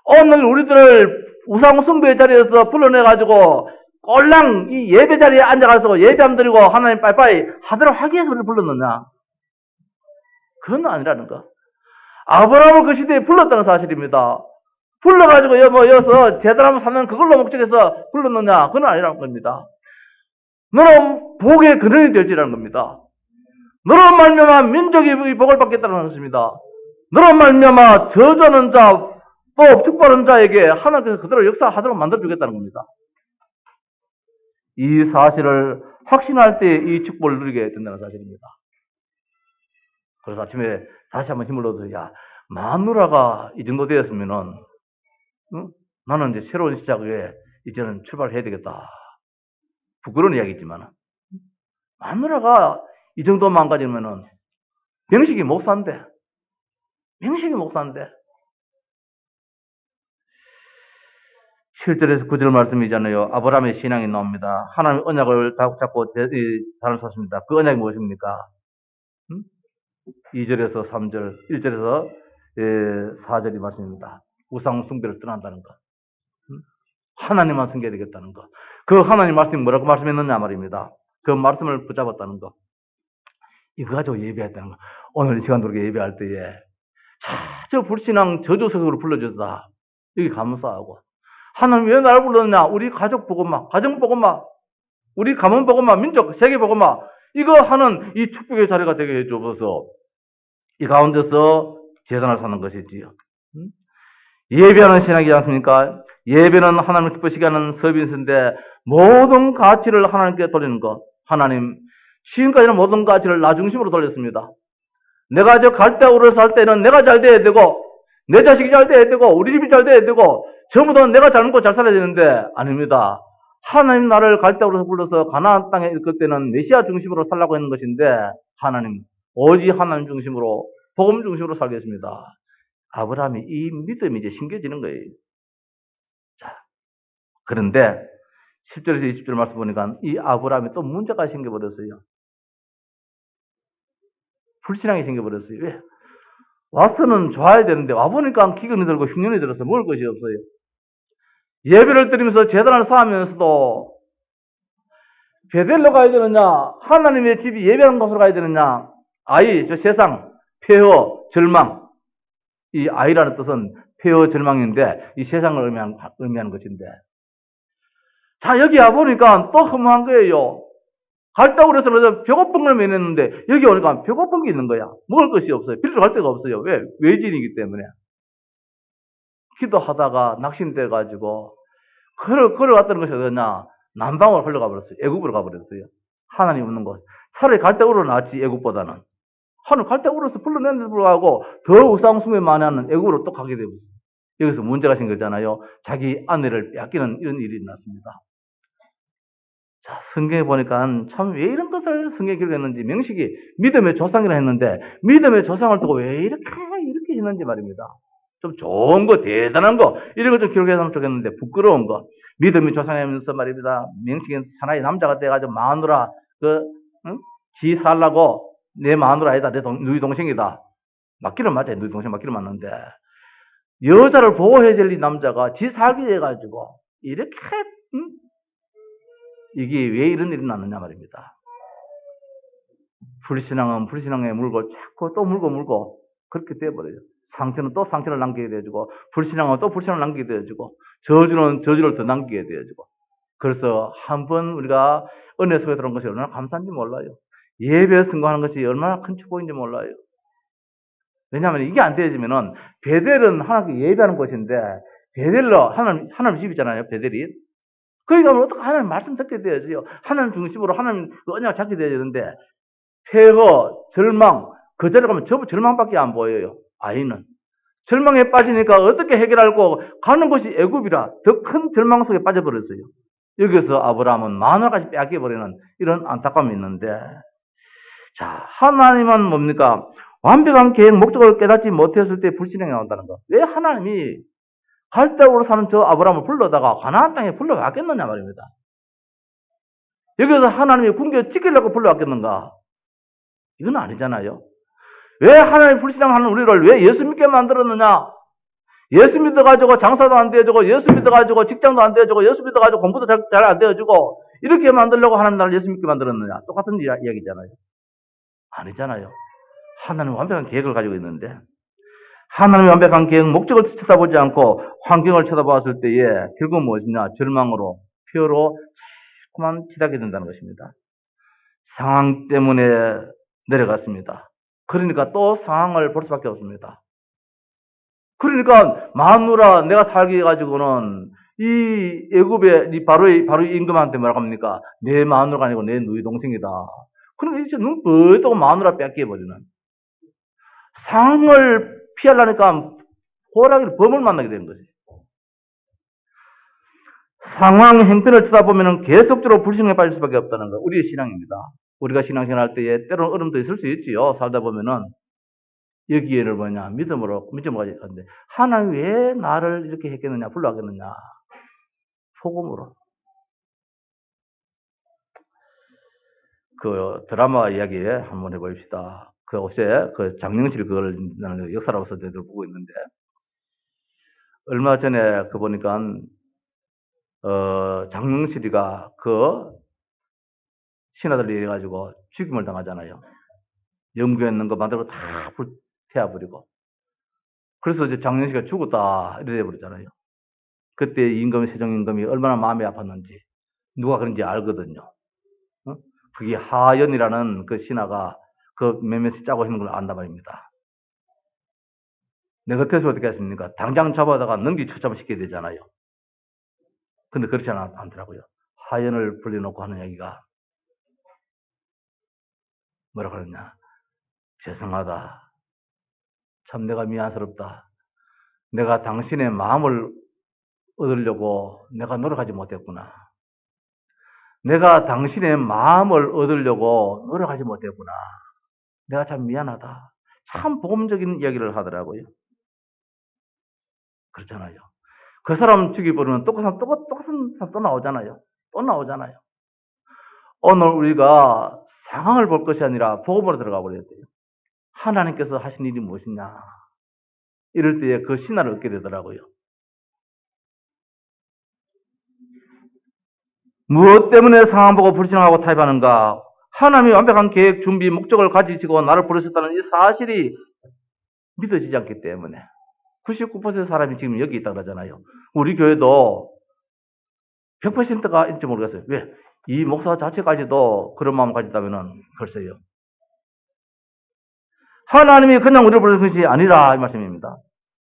오늘 우리들을 우상 숭배의 자리에서 불러내가지고 꼴랑 이 예배 자리에 앉아가서 예배함 드리고 하나님 빠이빠이 하도록 하기 위해서 우리를 불렀느냐? 그건 아니라는 거. 아브라함을 그 시대에 불렀다는 사실입니다. 불러가지고 여기서 제대로 한번 사는 그걸로 목적해서 불렀느냐? 그건 아니라는 겁니다. 너는 복의 근원이 될지라는 겁니다. 너로 말미암아 민족이 복을 받겠다는 것입니다. 너로 말미암아 저주하는 자, 또 축복하는 자에게 하나님께서 그대로 역사하도록 만들어주겠다는 겁니다. 이 사실을 확신할 때 이 축복을 누리게 된다는 사실입니다. 그래서 아침에 다시 한번 힘을 얻어서 야 마누라가 이 정도 되었으면은 나는 이제 새로운 시작에 이제는 출발해야 되겠다. 부끄러운 이야기지만 마누라가 이 정도 망가지면은 명식이 목사인데 명식이 목사인데 7절에서 9절 말씀이잖아요. 아브라함의 신앙이 나옵니다. 하나님의 언약을 잡고 단을 섰습니다. 그 언약이 무엇입니까? 2절에서 3절, 1절에서 4절이 말씀입니다. 우상 숭배를 떠난다는 것. 하나님만 섬겨야 되겠다는 것. 그 하나님 말씀이 뭐라고 말씀했느냐 말입니다. 그 말씀을 붙잡았다는 것. 이거 가지고 예배했다는 것. 오늘 이 시간 우리가 예배할 때에 저 불신앙 저주 속으로 불러주다. 여기 감사하고 하나님 왜 나를 불렀냐? 우리 가족 보고마, 가정 보고마, 우리 가문 보고마, 민족, 세계 보고마 이거 하는 이 축복의 자리가 되게 해줘서 이 가운데서 재단을 사는 것이지요. 예배하는 신앙이지 않습니까? 예배는 하나님을 기쁘시게 하는 서비스인데 모든 가치를 하나님께 돌리는 것. 하나님 지금까지는 모든 가치를 나 중심으로 돌렸습니다. 내가 저 갈대우를 살 때는 내가 잘 돼야 되고 내 자식이 잘 돼야 되고 우리 집이 잘 돼야 되고 전부 다 내가 잘 먹고 잘 살아야 되는데 아닙니다. 하나님 나를 갈대우로 불러서 가나안 땅에 일끌 때는 메시아 중심으로 살라고 했는 것인데 하나님 오직 하나님 중심으로 복음 중심으로 살겠습니다. 아브라함이 이 믿음이 이제 심겨지는 거예요. 자, 그런데 10절에서 20절 말씀 보니까 이 아브라함이 또 문제가 생겨버렸어요. 불신앙이 생겨버렸어요. 왜? 와서는 좋아야 되는데 와보니까 기근이 들고 흉년이 들어서 먹을 것이 없어요. 예배를 드리면서 제단을 쌓으면서도 베델로 가야 되느냐, 하나님의 집이 예배하는 곳으로 가야 되느냐, 저 세상, 폐허, 절망. 이 아이라는 뜻은 폐허, 절망인데 이 세상을 의미하는 것인데, 자, 여기 와보니까 또 허무한 거예요. 갈다고 그래서 배고픈 걸 면했는데 여기 오니까 배고픈 게 있는 거야. 먹을 것이 없어요. 빌리러 갈 데가 없어요. 왜? 외진이기 때문에. 기도하다가 낙심돼가지고 걸어갔다는 것이 어디냐? 남방으로 흘러가 버렸어요. 애굽으로 가버렸어요. 하나님 없는 곳. 차라리 갈대우로 낫지 애굽보다는. 하늘 갈대우로서 불러내는데도 불구하고 더 우상숭배 많이 하는 애굽으로 또 가게 되었어요. 여기서 문제가 생겼잖아요. 자기 아내를 빼앗기는 이런 일이 일어났습니다. 자, 성경에 보니까 참 왜 이런 것을 성경에 기록했는지, 명식이 믿음의 조상이라 했는데 믿음의 조상을 두고 왜 이렇게 했는지 말입니다. 좀 좋은 거, 대단한 거 이런 거 좀 기록했으면 좋겠는데 부끄러운 거. 믿음의 조상이면서 말입니다. 명식이 사나이 남자가 돼가지고 마누라 지 살라고 내 마누라 아니다, 누이 동생이다. 맞기는 맞아요. 누이 동생 맞기는 맞는데 여자를 보호해야 될 이 남자가 지 살게 해가지고 이렇게 이게 왜 이런 일이 났느냐 말입니다. 불신앙은 불신앙에 물고 자꾸 또 물고 그렇게 돼버려요. 상처는 또 상처를 남기게 되어지고 불신앙은 또 불신앙을 남기게 되어지고 저주는 저주를 더 남기게 되어지고, 그래서 한번 우리가 은혜 속에 들어온 것이 얼마나 감사한지 몰라요. 예배에 승거하는 것이 얼마나 큰 축복인지 몰라요. 왜냐하면 이게 안 되어지면은 베델은 하나님께 예배하는 곳인데 베델로 하나님 집이잖아요. 베델이. 거기 가면 어떻게 하나님 말씀 듣게 되어져요. 하나님 중심으로 하나님 언약을 잡게 되어지는데 폐허, 절망, 그 자리에 가면 전부 절망밖에 안 보여요. 아이는. 절망에 빠지니까 어떻게 해결하고 가는 곳이 애굽이라 더 큰 절망 속에 빠져버렸어요. 여기서 아브라함은 마누라까지 빼앗겨버리는 이런 안타까움이 있는데, 자, 하나님은 뭡니까? 완벽한 계획, 목적을 깨닫지 못했을 때 불신앙이 나온다는 거. 왜 하나님이 갈대우로 사는 저 아브라함을 불러다가 가나안 땅에 불러왔겠느냐 말입니다. 여기서 하나님이 궁교에 찍히려고 불러왔겠는가? 이건 아니잖아요. 왜 하나님 불신앙하는 우리를 왜 예수 믿게 만들었느냐? 예수 믿어가지고 장사도 안 되어지고, 예수 믿어가지고 직장도 안 되어지고, 예수 믿어가지고 공부도 잘 안 되어지고, 이렇게 만들려고 하나님 나를 예수 믿게 만들었느냐? 똑같은 이야기잖아요. 아니잖아요. 하나님 완벽한 계획을 가지고 있는데, 하나님의 완벽한 계획, 목적을 쳐다보지 않고 환경을 쳐다봤을 때에 결국 무엇이냐? 절망으로, 폐허로 자꾸만 치닫게 된다는 것입니다. 상황 때문에 내려갔습니다. 그러니까 또 상황을 볼 수밖에 없습니다. 그러니까 마누라 내가 살게 해가지고는 이 애굽의 바로 임금한테 뭐라고 합니까? 내 마누라가 아니고 내 누이 동생이다. 그러니까 이제 눈 뻔하고 마누라 뺏겨버리는 상황을 피하려니까 호랑이를 범을 만나게 되는 거지. 상황 형편을 쳐다보면 계속적으로 불신에 빠질 수밖에 없다는 거, 우리의 신앙입니다. 우리가 신앙생활 할 때에 때로는 어려움도 있을 수 있지요. 살다 보면은 여기에를 뭐냐, 믿음으로 가지고 있는데 하나님 왜 나를 이렇게 했겠느냐, 불러왔겠느냐, 복음으로. 그 드라마 이야기 한번 해봅시다. 그 옷에 그 장영실 그걸 나는 역사로서 저희들 보고 있는데, 얼마 전에 그 보니까 장영실이가 그 신하들이 이래가지고 죽임을 당하잖아요. 연구에 있는 거 만들고 다 불태워버리고. 그래서 이제 장영실이가 죽었다 이래 버리잖아요. 그때 세종임금이 얼마나 마음이 아팠는지 누가 그런지 알거든요. 그게 하연이라는 그 신하가 그 몇몇이 짜고 있는 걸 안단 말입니다. 내 곁에서 어떻게 하십니까? 당장 잡아다가 능지처참시켜야 되잖아요. 근데 그렇지 않더라고요. 하연을 불려놓고 하는 얘기가 뭐라 그러냐? 죄송하다. 참 내가 미안스럽다. 내가 당신의 마음을 얻으려고 내가 노력하지 못했구나. 내가 당신의 마음을 얻으려고 노력하지 못했구나. 내가 참 미안하다. 참 복음적인 이야기를 하더라고요. 그렇잖아요. 그 사람 죽이버리면 똑같은 사람 또 나오잖아요. 또 나오잖아요. 오늘 우리가 상황을 볼 것이 아니라 복음으로 들어가 버려야 돼요. 하나님께서 하신 일이 무엇이냐. 이럴 때에 그 신화를 얻게 되더라고요. 무엇 때문에 상황 보고 불신하고 타협하는가? 하나님이 완벽한 계획, 준비, 목적을 가지시고 나를 부르셨다는 이 사실이 믿어지지 않기 때문에 99%의 사람이 지금 여기 있다 그러잖아요. 우리 교회도 100%가 있는지 모르겠어요. 왜? 이 목사 자체까지도 그런 마음을 가졌다면은 글쎄요. 하나님이 그냥 우리를 부르는 것이 아니라 이 말씀입니다.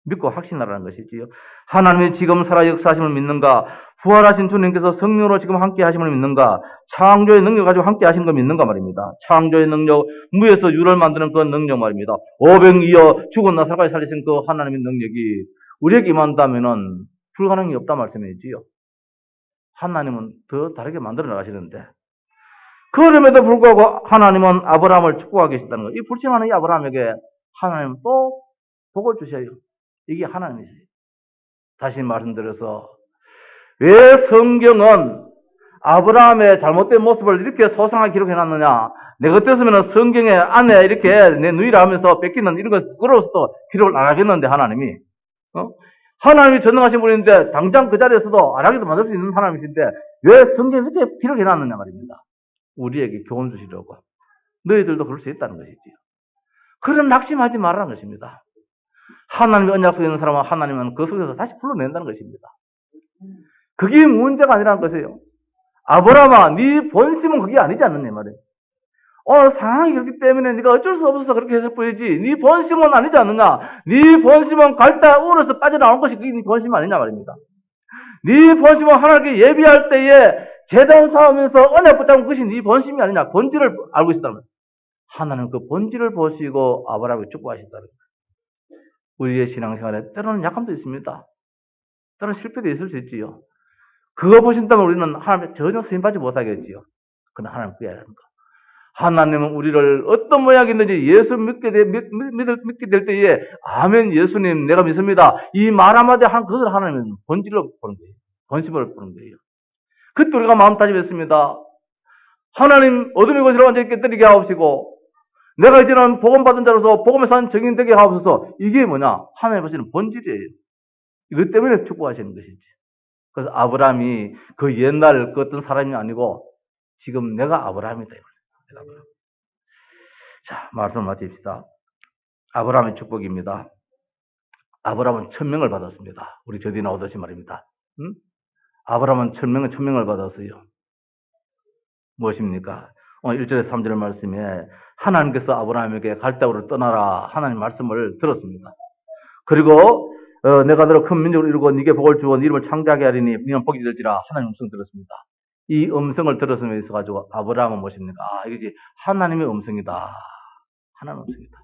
믿고 확신하라는 것이지요. 하나님이 지금 살아 역사하심을 믿는가? 부활하신 주님께서 성령으로 지금 함께 하심을 믿는가? 창조의 능력 가지고 함께 하신 거 믿는가 말입니다. 창조의 능력, 무에서 유를 만드는 그 능력 말입니다. 오병이어 죽은 나사로까지 살리신 그 하나님의 능력이 우리에게 임한다면은 불가능이 없다 말씀이지요. 하나님은 더 다르게 만들어 나가시는데 그럼에도 불구하고 하나님은 아브라함을 축복하고 계신다는 거. 이 불신하는 이 아브라함에게 하나님은 또 복을 주셔요. 이게 하나님이세요. 다시 말씀드려서 왜 성경은 아브라함의 잘못된 모습을 이렇게 소상하게 기록해놨느냐? 내 같았으면 성경에 안에 이렇게 내 누이라 하면서 뺏기는 이런 거 부끄러워서도 기록을 안 하겠는데 하나님이 하나님이 전능하신 분인데 당장 그 자리에서도 안 하기도 만들 수 있는 하나님이신데 왜 성경에 이렇게 기록해놨느냐 말입니다. 우리에게 교훈 주시려고. 너희들도 그럴 수 있다는 것이지요. 그런 낙심하지 말라는 것입니다. 하나님의 언약 속에 있는 사람은 하나님은 그 속에서 다시 불러낸다는 것입니다. 그게 문제가 아니라는 것이에요. 아브라함아, 네 본심은 그게 아니지 않느냐 말이에요. 오늘 상황이 그렇기 때문에 네가 어쩔 수 없어서 그렇게 했을 뿐이지 네 본심은 아니지 않느냐. 네 본심은 갈대 울어서 빠져나온 것이 그게 네 본심 아니냐 말입니다. 네 본심은 하나님께 예비할 때에 제단 쌓으면서 언약 붙잡은 것이 네 본심이 아니냐. 본질을 알고 있었다는 거예요. 하나님 그 본질을 보시고 아브라함을 축복하신다는 거예요. 우리의 신앙생활에 때로는 약함도 있습니다. 때로는 실패도 있을 수 있지요. 그거 보신다면 우리는 하나님께 전혀 쓰임받지 못하겠지요. 그러나 하나님 그게 아닙니다. 하나님은 우리를 어떤 모양이든지 예수 믿게 될 때에 아멘 예수님 내가 믿습니다. 이 말 한마디 하는 그것을 하나님은 본질로 보는 거예요. 본심을 보는 거예요. 그때 우리가 마음 다짐했습니다. 하나님 어둠의 것이라 완전히 깨뜨리게 하옵시고 내가 이제는 복음받은 자로서 복음의 산 증인되게 하옵소서. 이게 뭐냐? 하나님 보시는 본질이에요. 이것 때문에 축복하시는 것이지. 그래서 아브라함이 그 옛날 그 어떤 사람이 아니고 지금 내가 아브라함이다. 내가 아브라함. 자, 말씀을 마칩시다. 아브라함의 축복입니다. 아브라함은 천명을 받았습니다. 우리 저디 나오듯이 말입니다. 아브라함은 천명을 받았어요. 무엇입니까? 오늘 1절에 3절 말씀에 하나님께서 아브라함에게 갈대아우를 떠나라 하나님 말씀을 들었습니다. 그리고 내가 너를 큰 민족을 이루고 네게 복을 주어 네 이름을 창대하게 하리니 너는 복이 될지라 하나님 음성 들었습니다. 이 음성을 들었음에 있어가지고 아브라함은 무엇입니까? 이거지 하나님의 음성이다. 하나님의 음성이다.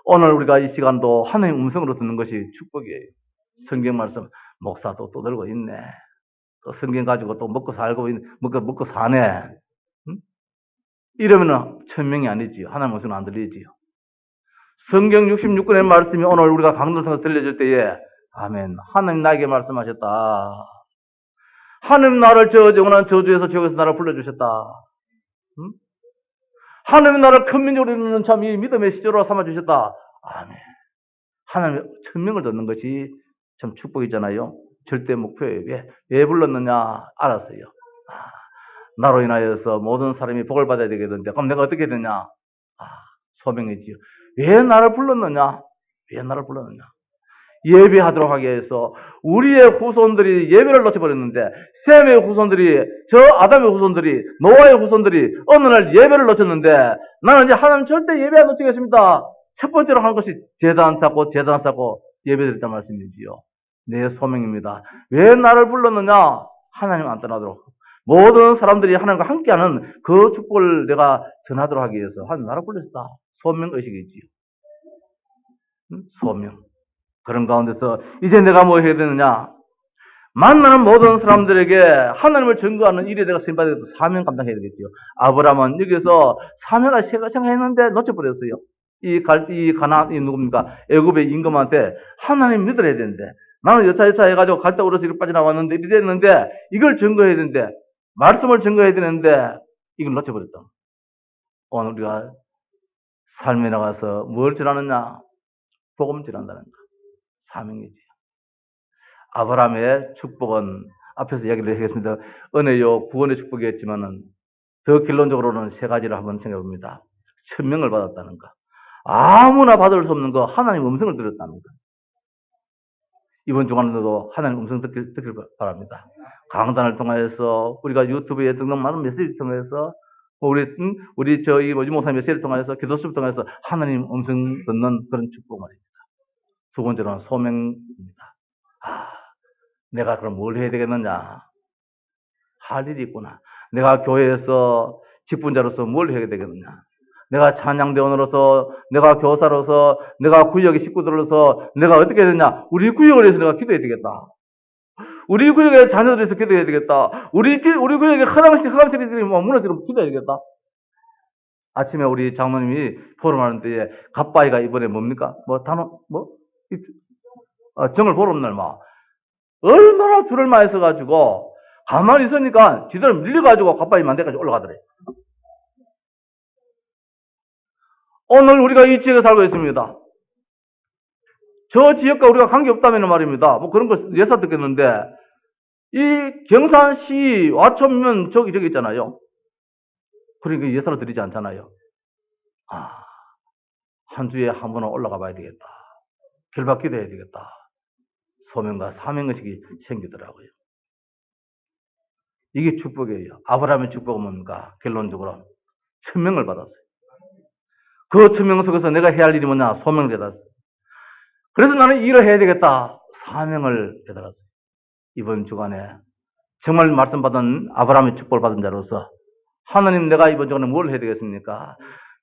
오늘 우리가 이 시간도 하나님의 음성으로 듣는 것이 축복이에요. 성경 말씀 목사도 또 들고 있네. 또 성경 가지고 또 먹고 살고 먹고 사네. 응? 이러면은 천명이 아니지요. 하나님의 음성은 안 들리지요. 성경 66권의 말씀이 오늘 우리가 강론성에서 들려줄 때에 아멘. 하나님 나에게 말씀하셨다. 하나님 나를 저 영원한 저주에서 지옥에서 나를 불러주셨다. 응? 하나님 나를 큰 민족으로 이루는 참 이 믿음의 시조로 삼아주셨다. 아멘. 하나님의 천명을 듣는 것이 참 축복이잖아요. 절대 목표예요. 왜 불렀느냐 알았어요. 나로 인하여서 모든 사람이 복을 받아야 되겠는데 그럼 내가 어떻게 되냐? 소명이지요. 왜 나를 불렀느냐? 왜 나를 불렀느냐? 예배하도록 하기 위해서 우리의 후손들이 예배를 놓쳐버렸는데 셈의 후손들이 저 아담의 후손들이 노아의 후손들이 어느 날 예배를 놓쳤는데 나는 이제 하나님 절대 예배 안 놓치겠습니다. 첫 번째로 하는 것이 제단 쌓고 예배드렸단 말씀이지요. 내 소명입니다. 왜 나를 불렀느냐? 하나님 안 떠나도록 모든 사람들이 하나님과 함께하는 그 축복을 내가 전하도록 하기 위해서 하나님 나를 불렀다. 소명의식이지요. 소명. 그런 가운데서 이제 내가 뭐 해야 되느냐? 만나는 모든 사람들에게 하나님을 증거하는 일에 내가 쓰임받아서 사명 감당해야 되겠죠. 아브라함은 여기서 사명을 생각했는데 놓쳐버렸어요. 이 누굽니까? 애굽의 임금한테 하나님 믿어야 되는데 나는 여차 해가지고 갈대우로서 이렇게 빠져나왔는데 이렇게 됐는데 이걸 증거해야 되는데 말씀을 증거해야 되는데 이걸 놓쳐버렸다. 오늘 우리가 삶에 나가서 뭘 전하느냐? 복음 전한다는 거. 사명이지. 아브라함의 축복은 앞에서 이야기를 하겠습니다. 은혜요, 구원의 축복이었지만은 더 결론적으로는 세 가지를 한번 생각해 봅니다. 천명을 받았다는 거. 아무나 받을 수 없는 거, 하나님 음성을 들었다는 거. 이번 주간에도 하나님 음성 듣길 바랍니다. 강단을 통해서, 우리가 유튜브에 등록 많은 메시지를 통해서, 우리 저희 목사님 메시지를 통해서, 기도수를 통해서 하나님 음성 듣는 그런 축복 말입니다. 두 번째로는 소명입니다. 내가 그럼 뭘 해야 되겠느냐? 할 일이 있구나. 내가 교회에서 직분자로서 뭘 해야 되겠느냐? 내가 찬양대원으로서, 내가 교사로서, 내가 구역의 식구들로서 내가 어떻게 해야 되냐? 우리 구역을 위해서 내가 기도해야 되겠다. 우리 구역의 자녀들을 위해서 기도해야 되겠다. 우리 구역의 허감실이들이 무너지면 기도해야 되겠다. 아침에 우리 장모님이 포럼하는 때에 갑바이가 이번에 뭡니까? 정을 보러 온 날 얼마나 줄을 많이 서가지고 가만히 있으니까 지들 밀려가지고 갑바이 만대까지 올라가더래. 오늘 우리가 이 지역에 살고 있습니다. 저 지역과 우리가 관계없다면 말입니다. 그런 거 예사 듣겠는데, 이 경산시 와초면 저기 있잖아요. 그러니까 예사를 드리지 않잖아요. 한 주에 한 번은 올라가 봐야 되겠다. 결박기도 해야 되겠다. 소명과 사명의식이 생기더라고요. 이게 축복이에요. 아브라함의 축복은 뭡니까? 결론적으로 천명을 받았어요. 그 천명 속에서 내가 해야 할 일이 뭐냐? 소명을 받았어요. 그래서 나는 일을 해야 되겠다. 사명을 깨달았어요. 이번 주간에 정말 말씀받은 아브라함의 축복을 받은 자로서 하나님, 내가 이번 주간에 뭘 해야 되겠습니까?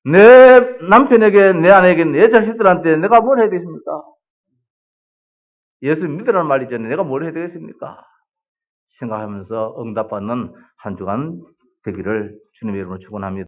내 남편에게, 내 아내에게, 내 자식들한테 내가 뭘 해야 되겠습니까? 예수 믿으라는 말이 전에 내가 뭘 해야 되겠습니까? 생각하면서 응답받는 한 주간 되기를 주님의 이름으로 축원합니다.